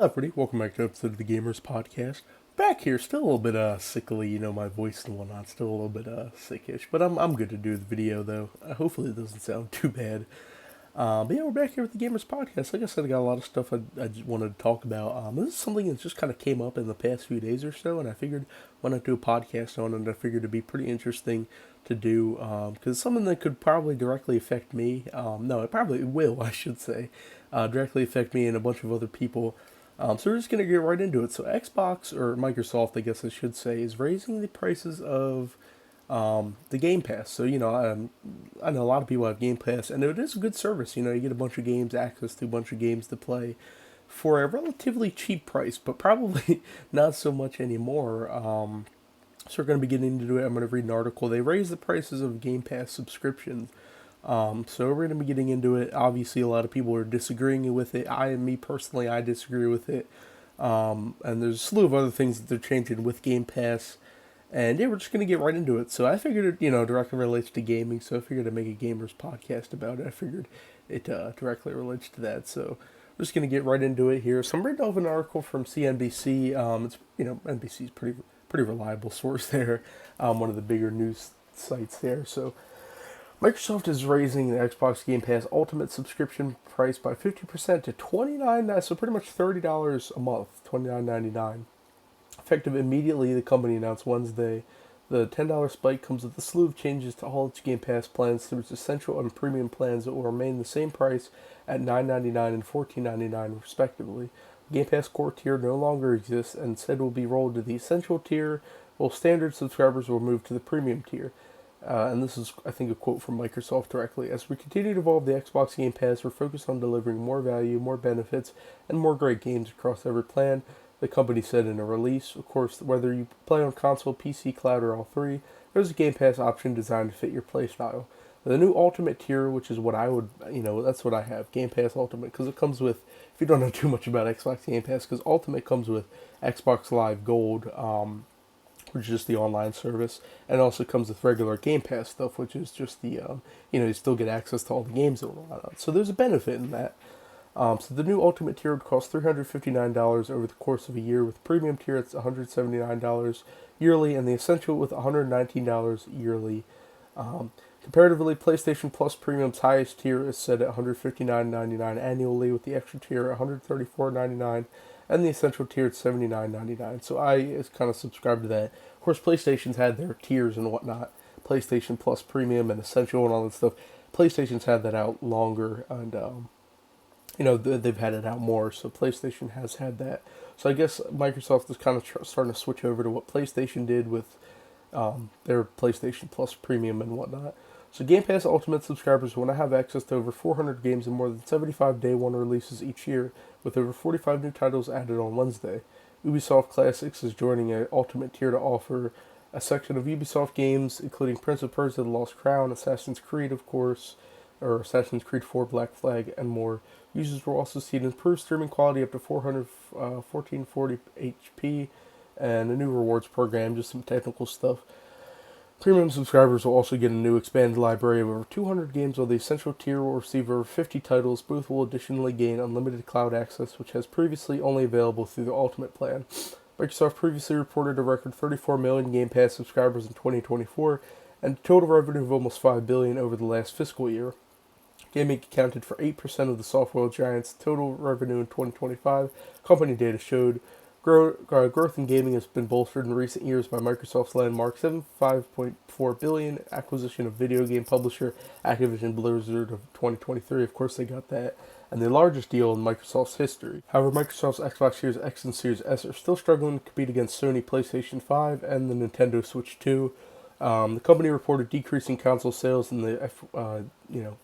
Hello, everybody. Welcome back to an episode of the Gamers Podcast. Back here, still a little bit sickly, my voice and whatnot, still a little bit sickish, but I'm good to do the video though. Hopefully, it doesn't sound too bad. But yeah, we're back here with the Gamers Podcast. Like I said, I got a lot of stuff I just wanted to talk about. This is something that just kind of came up in the past few days or so, and I figured why not do a podcast on it. I figured it'd be pretty interesting to do because it's something that could probably directly affect me. No, it probably will, I should say, directly affect me and a bunch of other people. So we're just going to get right into it. So Xbox, or Microsoft, I guess I should say, is raising the prices of the Game Pass. So, I know a lot of people have Game Pass, and it is a good service. You get a bunch of games, access to a bunch of games to play for a relatively cheap price, but probably not so much anymore. So we're going to be getting into it. I'm going to read an article. They raised the prices of Game Pass subscriptions. So we're going to be getting into it. Obviously, a lot of people are disagreeing with it. Me personally, I disagree with it. And there's a slew of other things that they're changing with Game Pass. And yeah, we're just going to get right into it. So I figured it, directly relates to gaming. So I figured I'd make a gamers podcast about it. I figured it directly relates to that. So we're just going to get right into it here. So I'm reading off an article from CNBC. NBC's pretty reliable source there. One of the bigger news sites there. So Microsoft is raising the Xbox Game Pass Ultimate subscription price by 50% to $29, so pretty much $30 a month, $29.99. Effective immediately, the company announced Wednesday. The $10 spike comes with a slew of changes to all its Game Pass plans through its essential and premium plans that will remain the same price at $9.99 and $14.99 respectively. The Game Pass core tier no longer exists and instead will be rolled to the essential tier, while standard subscribers will move to the premium tier. And this is, I think, a quote from Microsoft directly. As we continue to evolve the Xbox Game Pass, we're focused on delivering more value, more benefits, and more great games across every plan, the company said in a release. Of course, whether you play on console, PC, cloud, or all three, there's a Game Pass option designed to fit your playstyle. The new Ultimate tier, which is what I would, that's what I have, Game Pass Ultimate, because it comes with, if you don't know too much about Xbox Game Pass, because Ultimate comes with Xbox Live Gold, which is just the online service, and also comes with regular Game Pass stuff, which is just the, you still get access to all the games and whatnot. So there's a benefit in that. So the new Ultimate tier would cost $359 over the course of a year, with premium tier it's $179 yearly, and the essential with $119 yearly. Comparatively, PlayStation Plus Premium's highest tier is set at $159.99 annually, with the extra tier at $134.99 and the essential tier at $79.99. So I kind of subscribe to that. Of course, PlayStation's had their tiers and whatnot, PlayStation Plus Premium and Essential and all that stuff. PlayStation's had that out longer, and they've had it out more. So PlayStation has had that. So I guess Microsoft is kind of starting to switch over to what PlayStation did with their PlayStation Plus Premium and whatnot. So Game Pass Ultimate subscribers will now have access to over 400 games and more than 75 day one releases each year, with over 45 new titles added on Wednesday. Ubisoft Classics is joining an Ultimate tier to offer a section of Ubisoft games, including Prince of Persia: The Lost Crown, Assassin's Creed, of course, or Assassin's Creed 4 Black Flag, and more. Users will also see an improved streaming quality up to 1440 HP, and a new rewards program, just some technical stuff. Premium subscribers will also get a new expanded library of over 200 games, while the Essential tier will receive over 50 titles. Both will additionally gain unlimited cloud access, which has previously only available through the Ultimate plan. Microsoft previously reported a record 34 million Game Pass subscribers in 2024, and a total revenue of almost $5 billion over the last fiscal year. Gaming accounted for 8% of the software giant's total revenue in 2025. Company data showed growth in gaming has been bolstered in recent years by Microsoft's landmark $75.4 billion acquisition of video game publisher Activision Blizzard of 2023. Of course, they got that, and the largest deal in Microsoft's history. However, Microsoft's Xbox Series X and Series S are still struggling to compete against Sony PlayStation 5 and the Nintendo Switch 2. The company reported decreasing console sales in the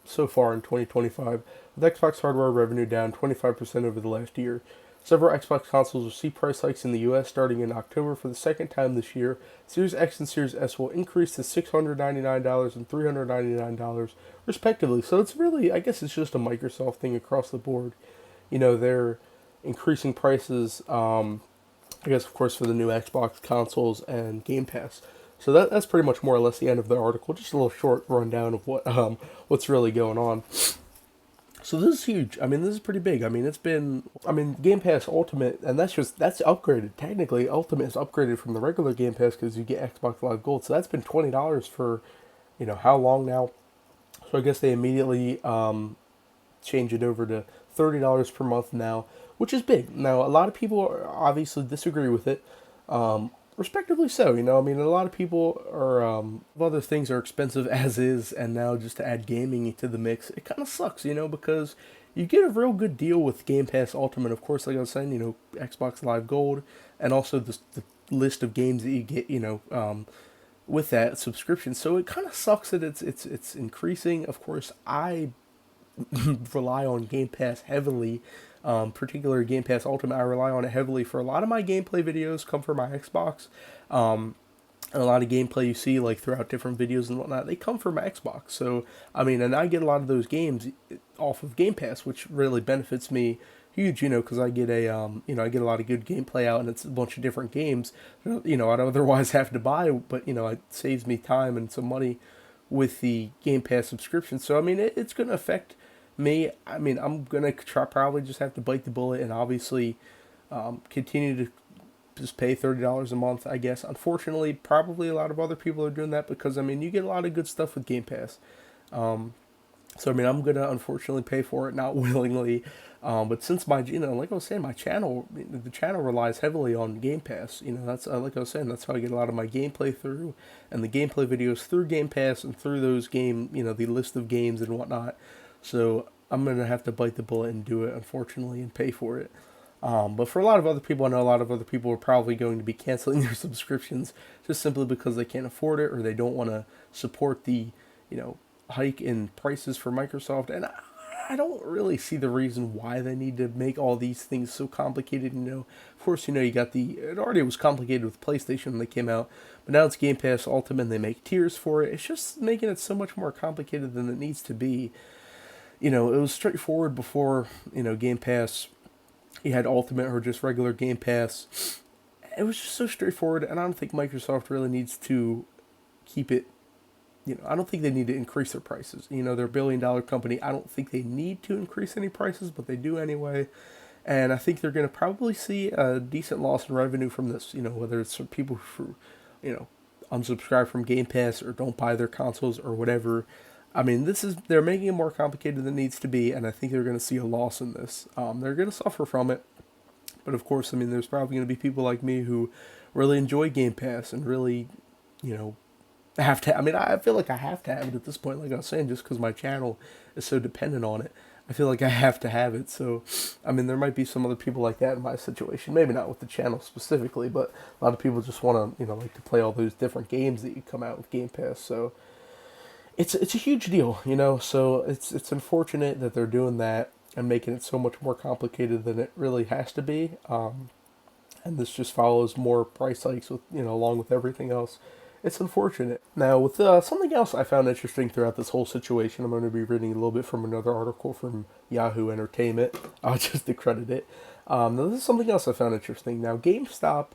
so far in 2025, with Xbox hardware revenue down 25% over the last year. Several Xbox consoles will see price hikes in the U.S. starting in October for the second time this year. Series X and Series S will increase to $699 and $399 respectively. So it's really, I guess it's just a Microsoft thing across the board. They're increasing prices, I guess, of course, for the new Xbox consoles and Game Pass. So that's pretty much more or less the end of the article. Just a little short rundown of what's really going on. So this is huge. I mean, this is pretty big. I mean, it's been, I mean, Game Pass Ultimate, and that's upgraded. Technically, Ultimate is upgraded from the regular Game Pass because you get Xbox Live Gold. So that's been $20 for, how long now? So I guess they immediately change it over to $30 per month now, which is big. Now, a lot of people obviously disagree with it. Respectively so, I mean, a lot of people are, other things are expensive as is, and now just to add gaming to the mix, it kind of sucks, because you get a real good deal with Game Pass Ultimate, of course, like I was saying, Xbox Live Gold, and also the list of games that you get, with that subscription. So it kind of sucks that it's increasing. Of course, I rely on Game Pass heavily, particular Game Pass Ultimate. I rely on it heavily for a lot of my gameplay videos. Come from my Xbox, and a lot of gameplay you see like throughout different videos and whatnot. They come from my Xbox. So I mean, and I get a lot of those games off of Game Pass, which really benefits me huge, because I get I get a lot of good gameplay out, and it's a bunch of different games, I'd otherwise have to buy, but it saves me time and some money with the Game Pass subscription. So I mean, it's going to affect me. I mean, I'm gonna probably just have to bite the bullet and obviously continue to just pay $30 a month. I guess. Unfortunately, probably a lot of other people are doing that because I mean, you get a lot of good stuff with Game Pass. So I mean, I'm gonna unfortunately pay for it, not willingly. But since my, like I was saying, my channel, the channel relies heavily on Game Pass. That's like I was saying, that's how I get a lot of my gameplay through, and the gameplay videos through Game Pass and through those the list of games and whatnot. So I'm gonna have to bite the bullet and do it, unfortunately, and pay for it. But for a lot of other people, I know a lot of other people are probably going to be canceling their subscriptions just simply because they can't afford it or they don't want to support the, hike in prices for Microsoft. And I don't really see the reason why they need to make all these things so complicated. Of course, you got it already was complicated with PlayStation when they came out, but now it's Game Pass Ultimate and they make tiers for it. It's just making it so much more complicated than it needs to be. It was straightforward before, Game Pass. You had Ultimate or just regular Game Pass. It was just so straightforward, and I don't think Microsoft really needs to keep it. I don't think they need to increase their prices. They're a $1 billion company. I don't think they need to increase any prices, but they do anyway. And I think they're going to probably see a decent loss in revenue from this. Whether it's from people who, unsubscribe from Game Pass or don't buy their consoles or whatever. I mean, they're making it more complicated than it needs to be, and I think they're going to see a loss in this. They're going to suffer from it, but of course, I mean, there's probably going to be people like me who really enjoy Game Pass and really, have to. I mean, I feel like I have to have it at this point. Like I was saying, just because my channel is so dependent on it, I feel like I have to have it. So, I mean, there might be some other people like that in my situation. Maybe not with the channel specifically, but a lot of people just want to, like to play all those different games that you come out with Game Pass. So it's a huge deal, So it's unfortunate that they're doing that and making it so much more complicated than it really has to be. And this just follows more price hikes with along with everything else. It's unfortunate. Now, with something else I found interesting throughout this whole situation, I'm going to be reading a little bit from another article from Yahoo Entertainment, just to credit it. Now, this is something else I found interesting. Now, GameStop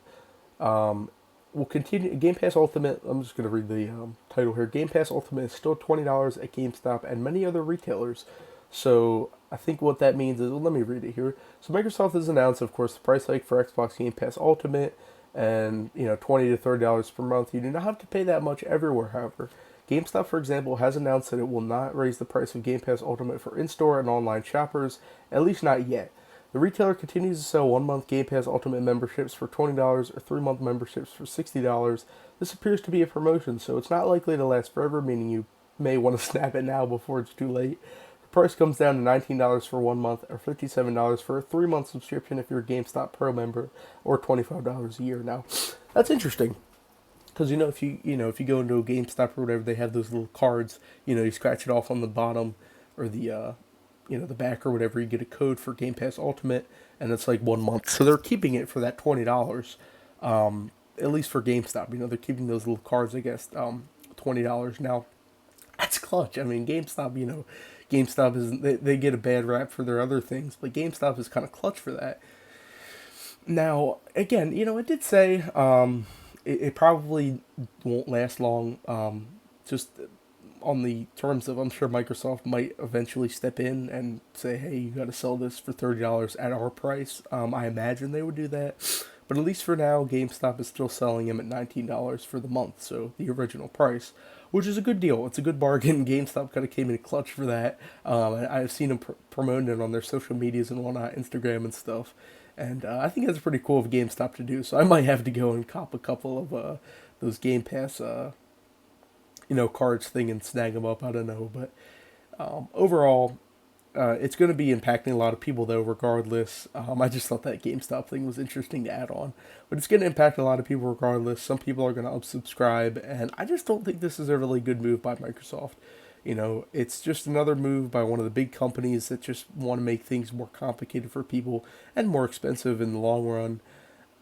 will continue. Game Pass Ultimate, I'm just going to read the title here. Game Pass Ultimate is still $20 at GameStop and many other retailers. So I think what that means is, well, let me read it here. So Microsoft has announced, of course, the price hike for Xbox Game Pass Ultimate, and $20 to $30 per month. You do not have to pay that much everywhere, however. GameStop, for example, has announced that it will not raise the price of Game Pass Ultimate for in-store and online shoppers, at least not yet. The retailer continues to sell 1-month Game Pass Ultimate memberships for $20 or 3-month memberships for $60. This appears to be a promotion, so it's not likely to last forever, meaning you may want to snap it now before it's too late. Price comes down to $19 for 1 month or $57 for a 3-month subscription if you're a GameStop Pro member, or $25 a year. Now, that's interesting because if you go into a GameStop or whatever, they have those little cards. You scratch it off on the bottom or the the back or whatever. You get a code for Game Pass Ultimate, and it's like 1 month. So they're keeping it for that $20. At least for GameStop, they're keeping those little cards. I guess $20 now. That's clutch. I mean, GameStop is they get a bad rap for their other things, but GameStop is kind of clutch for that. Now, again, it did say it probably won't last long. Just on the terms of, I'm sure Microsoft might eventually step in and say, hey, you got to sell this for $30 at our price. I imagine they would do that. But at least for now, GameStop is still selling them at $19 for the month, so the original price, which is a good deal. It's a good bargain. GameStop kind of came in clutch for that. I've seen them promoting it on their social medias and whatnot, Instagram and stuff. And I think that's pretty cool of GameStop to do. So I might have to go and cop a couple of those Game Pass, cards thing and snag them up. I don't know, but overall, it's going to be impacting a lot of people though, regardless. I just thought that GameStop thing was interesting to add on, but it's going to impact a lot of people regardless. Some people are going to unsubscribe, and I just don't think this is a really good move by Microsoft. It's just another move by one of the big companies that just want to make things more complicated for people and more expensive in the long run.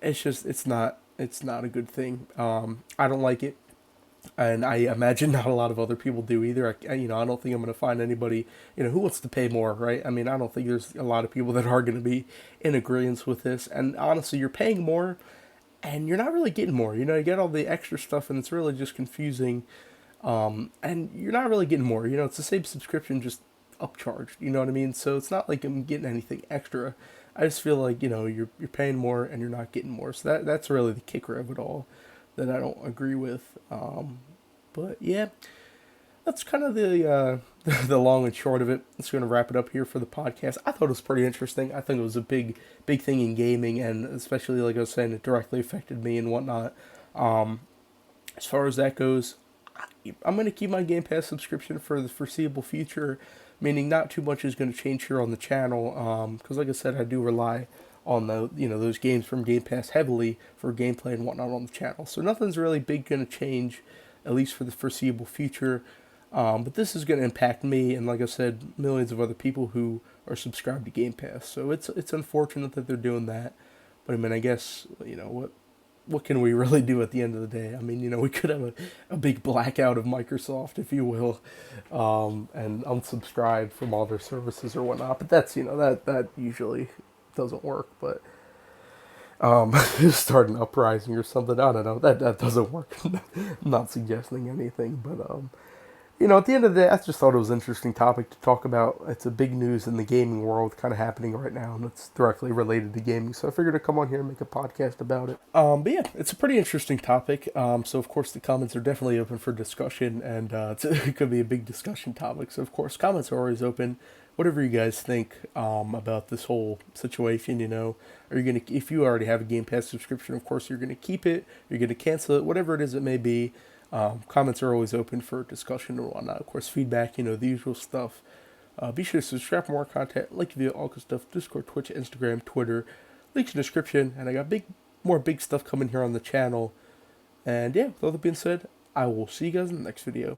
It's not a good thing. I don't like it, and I imagine not a lot of other people do either. I don't think I'm going to find anybody, who wants to pay more, right? I mean, I don't think there's a lot of people that are going to be in agreement with this. And honestly, you're paying more, and you're not really getting more. You get all the extra stuff, and it's really just confusing. And you're not really getting more. It's the same subscription, just upcharged. You know what I mean? So it's not like I'm getting anything extra. I just feel like you're paying more and you're not getting more. So that's really the kicker of it all that I don't agree with. But yeah, that's kind of the the long and short of it. It's going to wrap it up here for the podcast. I thought it was pretty interesting. I think it was a big thing in gaming, and especially like I was saying, it directly affected me and whatnot. As far as that goes, I'm going to keep my Game Pass subscription for the foreseeable future, meaning not too much is going to change here on the channel. Because like I said, I do rely on those games from Game Pass heavily for gameplay and whatnot on the channel. So nothing's really big going to change, at least for the foreseeable future. But this is going to impact me and, like I said, millions of other people who are subscribed to Game Pass. So it's unfortunate that they're doing that. But I mean, I guess what can we really do at the end of the day? I mean, we could have a big blackout of Microsoft, if you will, and unsubscribe from all their services or whatnot. But that's that usually doesn't work. But start an uprising or something. I don't know. That doesn't work. I'm not suggesting anything, but at the end of the day, I just thought it was an interesting topic to talk about. It's a big news in the gaming world kind of happening right now, and it's directly related to gaming. So I figured to come on here and make a podcast about it. But yeah, it's a pretty interesting topic. So of course the comments are definitely open for discussion, and it could be a big discussion topic. So of course comments are always open. Whatever you guys think about this whole situation, are you gonna, if you already have a Game Pass subscription, of course you're gonna keep it, you're gonna cancel it, whatever it is it may be. Comments are always open for discussion and whatnot. Of course, feedback, the usual stuff. Be sure to subscribe for more content, like the video, all good stuff, Discord, Twitch, Instagram, Twitter, links in the description, and I got more big stuff coming here on the channel. And yeah, with all that being said, I will see you guys in the next video.